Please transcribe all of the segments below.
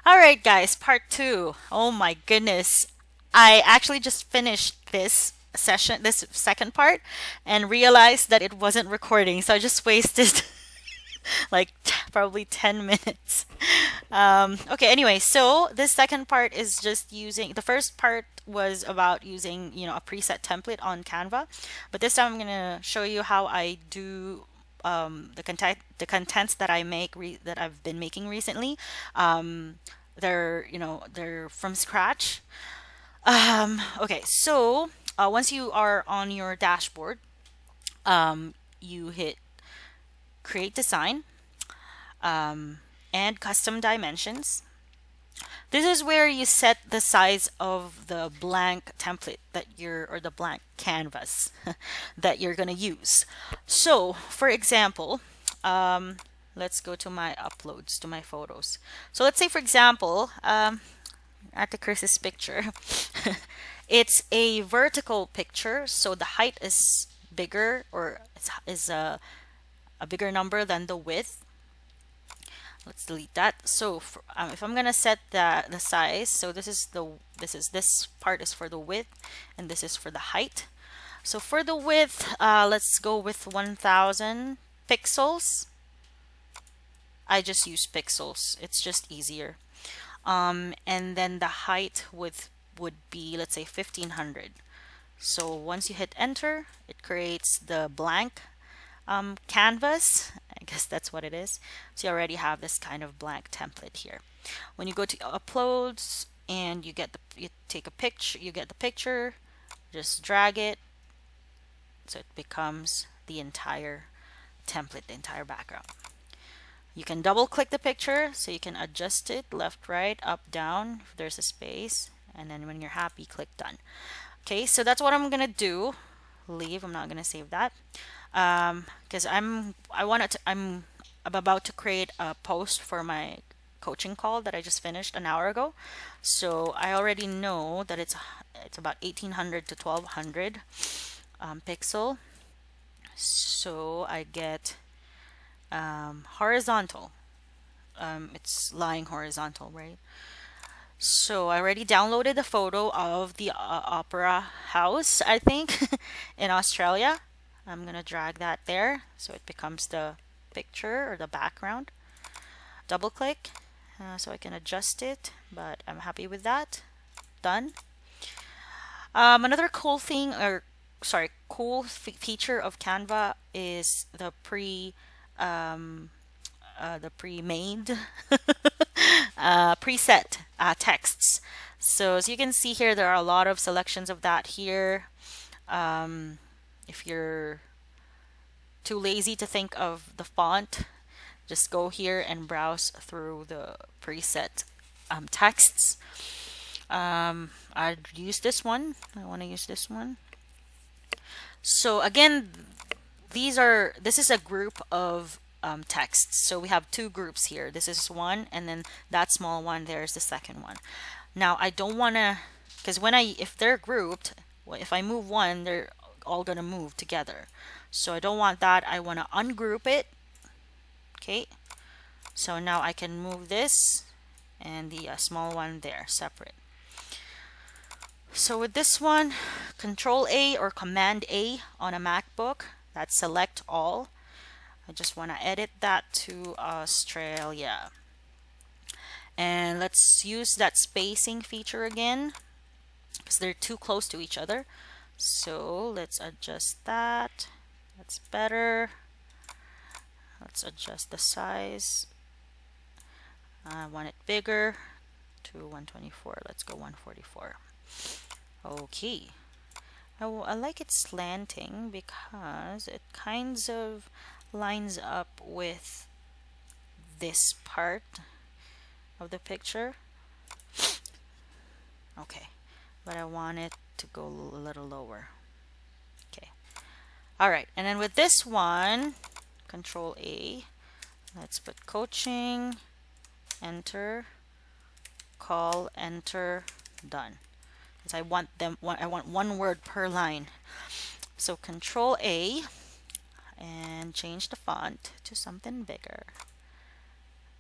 All right, guys, part two. Oh my goodness. I actually just finished this session, this second part, and realized that it wasn't recording. So I just wasted like probably 10 minutes. Okay, anyway, so this second part is just using the first part was about using, a preset template on Canva, but this time I'm gonna show you how I do the contents that I make that I've been making recently. Um, they're from scratch. Okay, so once you are on your dashboard, you hit create design and custom dimensions. This is where you set the size of the blank template or the blank canvas that you're going to use. So, for example, let's go to my uploads, to my photos. So let's say, for example, at the Chris's picture, it's a vertical picture, so the height is bigger or is a bigger number than the width. Let's delete that. So if I'm gonna set the size, so this part is for the width, and this is for the height. So for the width, let's go with 1000 pixels. I just use pixels. It's just easier. And then the height would be, let's say, 1500. So once you hit enter, it creates the blank canvas. I guess that's what it is. So you already have this kind of blank template here. When you go to uploads and you take a picture, you get the picture, just drag it so it becomes the entire template, the entire background. You can double click the picture so you can adjust it left, right, up, down if there's a space, and then when you're happy, click done. Okay, so that's what I'm gonna do. Leave. I'm not gonna save that because I'm about to create a post for my coaching call that I just finished an hour ago. So I already know that it's about 1800 to 1200 pixel. So I get horizontal. It's lying horizontal, right? So I already downloaded a photo of the Opera House, I think, in Australia. I'm gonna drag that there so it becomes the picture or the background. Double click so I can adjust it, but I'm happy with that. Done. Another cool thing, or sorry, cool feature of Canva is the pre-made preset texts. So as you can see here, there are a lot of selections of that here. If you're too lazy to think of the font, just go here and browse through the preset texts. I'd use this one. I want to use this one. So again, this is a group of texts. So we have two groups here. This is one, and then that small one there is the second one. Now I don't want to, because if they're grouped, if I move one, they're all gonna move together. So I don't want that. I want to ungroup it. Okay. So now I can move this and the small one there separate. So with this one, Control A or Command A on a MacBook, that's select all. I just want to edit that to Australia. And let's use that spacing feature again because they're too close to each other. So let's adjust that. That's better. Let's adjust the size. I want it bigger to 124. Let's go 144. Okay. I like it slanting because it kinds of lines up with this part of the picture. Okay, but I want it to go a little lower. Okay. All right, and then with this one, Control A, let's put coaching, enter, call, enter, done. Because I want one word per line. So Control A and change the font to something bigger.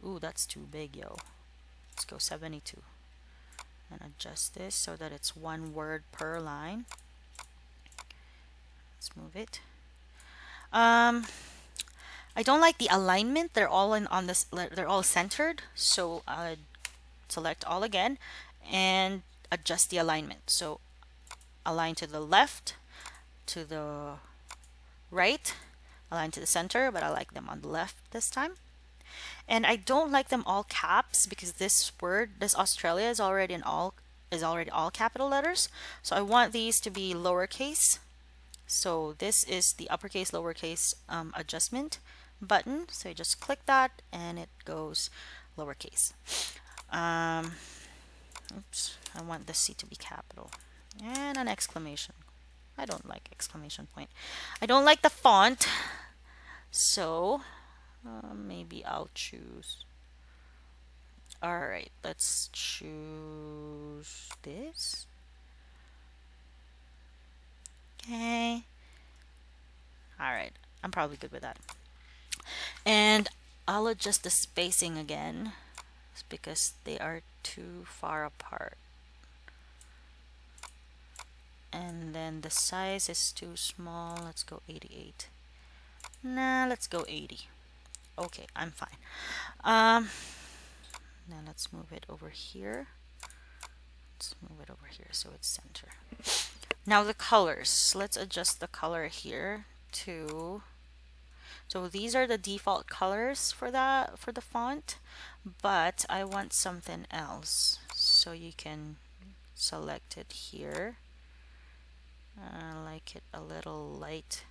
Ooh, that's too big, yo. Let's go 72 and adjust this so that it's one word per line. Let's move it. I don't like the alignment. They're all on this. They're all centered. So select all again and adjust the alignment. So align to the left, to the right, align to the center, but I like them on the left this time. And I don't like them all caps because this word, this Australia, is already all capital letters. So I want these to be lowercase. So this is the uppercase lowercase adjustment button. So you just click that and it goes lowercase. Oops, I want the C to be capital and an exclamation. I don't like exclamation point. I don't like the font, so maybe I'll choose. All right, let's choose this. Okay. All right, I'm probably good with that. And I'll adjust the spacing again because they are too far apart. And then the size is too small. Let's go 88. Nah, let's go 80. Okay, I'm fine. Now let's move it over here. Let's move it over here so it's center. Now the colors. Let's adjust the color here to. So these are the default colors for the font, but I want something else. So you can select it here. I like it a little light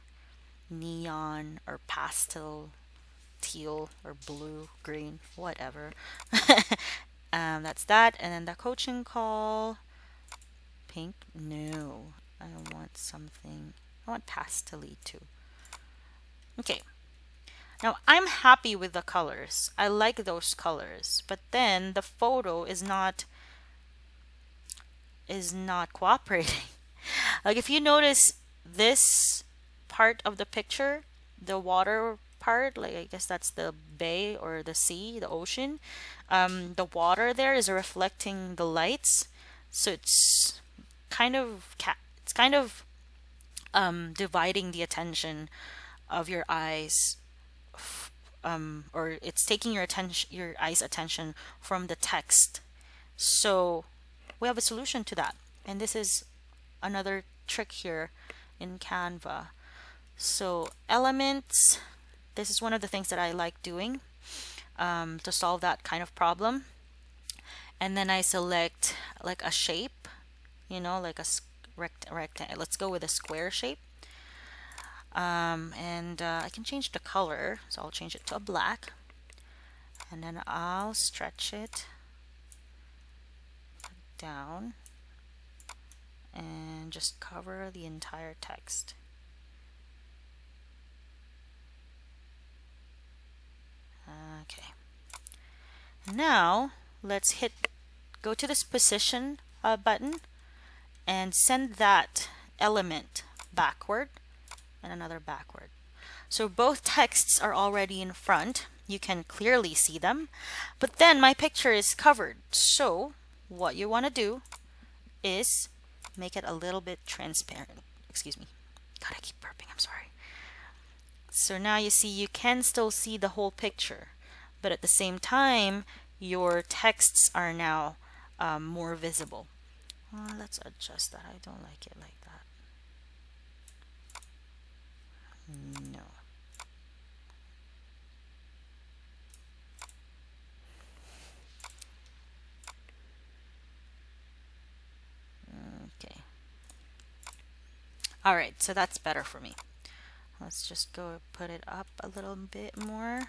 neon or pastel teal or blue, green, whatever. That's that. And then the coaching call, pink. No, I want something. I want pastel-y too. Okay. Now I'm happy with the colors. I like those colors, but then the photo is not cooperating. Like if you notice this part of the picture, the water part, like I guess that's the bay or the sea, the ocean. The water there is reflecting the lights, so it's kind of dividing the attention of your eyes, or it's taking your eyes' attention from the text. So we have a solution to that, and this is another trick here in Canva. So elements, this is one of the things that I like doing to solve that kind of problem. And then I select like a shape, like a rectangle. Let's go with a square shape. And I can change the color, so I'll change it to a black, and then I'll stretch it down and just cover the entire text. Okay. Now let's go to this position button and send that element backward and another backward. So both texts are already in front. You can clearly see them, but then my picture is covered. So what you want to do is make it a little bit transparent. Excuse me. God, I keep burping. I'm sorry. So now you see you can still see the whole picture, but at the same time your texts are now more visible. Let's adjust that. I don't like it like that. No. Okay. All right, so that's better for me. Let's just go put it up a little bit more.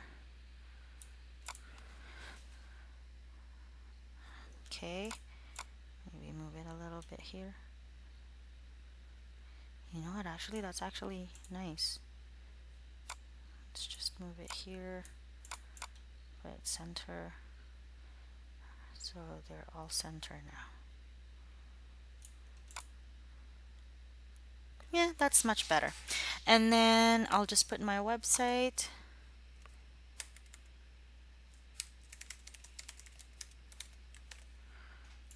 Okay. Maybe move it a little bit here. You know what? Actually, that's actually nice. Let's just move it here. Put it center. So they're all center now. Yeah, that's much better. And then I'll just put my website.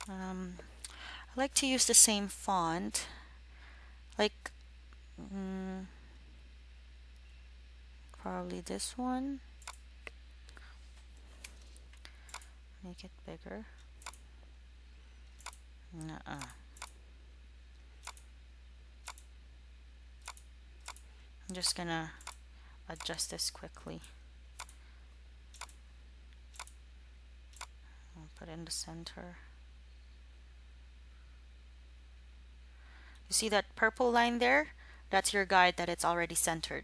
I like to use the same font, like probably this one. Make it bigger. Nuh-uh. I'm just gonna adjust this quickly. I'll put it in the center. You see that purple line there? That's your guide that it's already centered.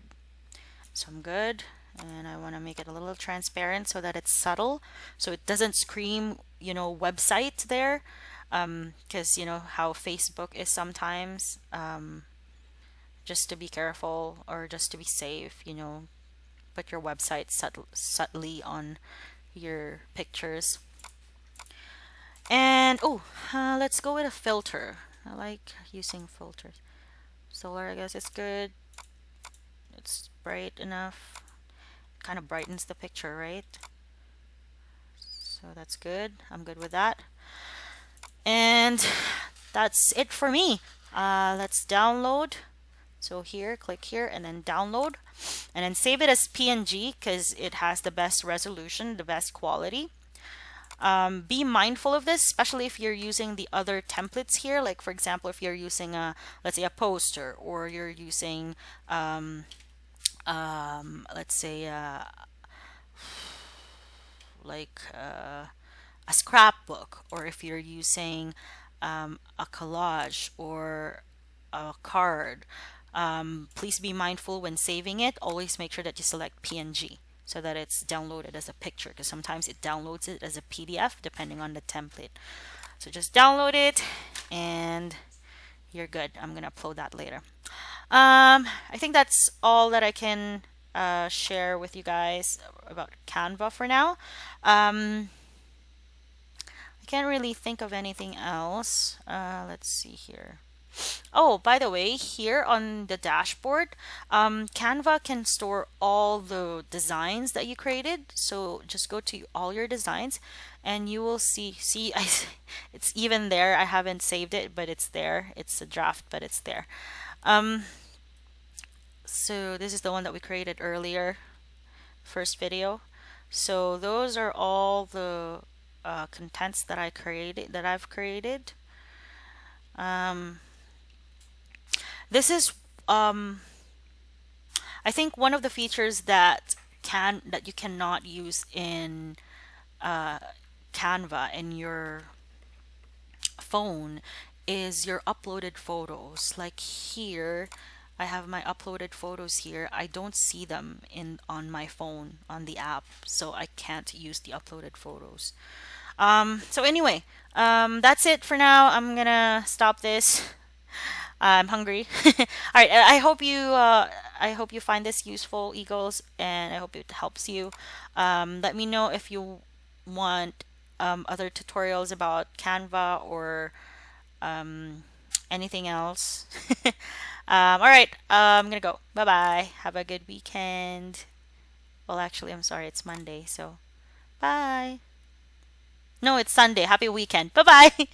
So I'm good. And I want to make it a little transparent so that it's subtle. So it doesn't scream, website there. Because you know how Facebook is sometimes. Just to be careful or just to be safe, put your website subtly on your pictures. And let's go with a filter. I like using filters. Solar, I guess, is good. It's bright enough. Kind of brightens the picture, right? So that's good. I'm good with that. And that's it for me. Let's download. So here, click here and then download. And then save it as PNG because it has the best resolution, the best quality. Be mindful of this, especially if you're using the other templates here. Like for example, if you're using let's say a poster, or you're using let's say a scrapbook, or if you're using a collage or a card. Please be mindful when saving it. Always make sure that you select PNG so that it's downloaded as a picture, because sometimes it downloads it as a PDF depending on the template. So just download it and you're good. I'm gonna upload that later. I think that's all that I can share with you guys about Canva for now. I can't really think of anything else. Let's see here. Oh, by the way, here on the dashboard, Canva can store all the designs that you created. So just go to all your designs and you will see, it's even there. I haven't saved it, but it's there. It's a draft, but it's there. So this is the one that we created earlier, first video. So those are all the contents that I've created. This is I think one of the features that you cannot use in Canva in your phone is your uploaded photos. Like here, I have my uploaded photos here. I don't see them on my phone on the app, so I can't use the uploaded photos. So anyway, that's it for now. I'm gonna stop this. I'm hungry. All right. I hope you find this useful, Eagles, and I hope it helps you. Let me know if you want other tutorials about Canva or anything else. All right. I'm gonna go. Bye bye. Have a good weekend. Well, actually, I'm sorry. It's Monday, so bye. No, it's Sunday. Happy weekend. Bye bye.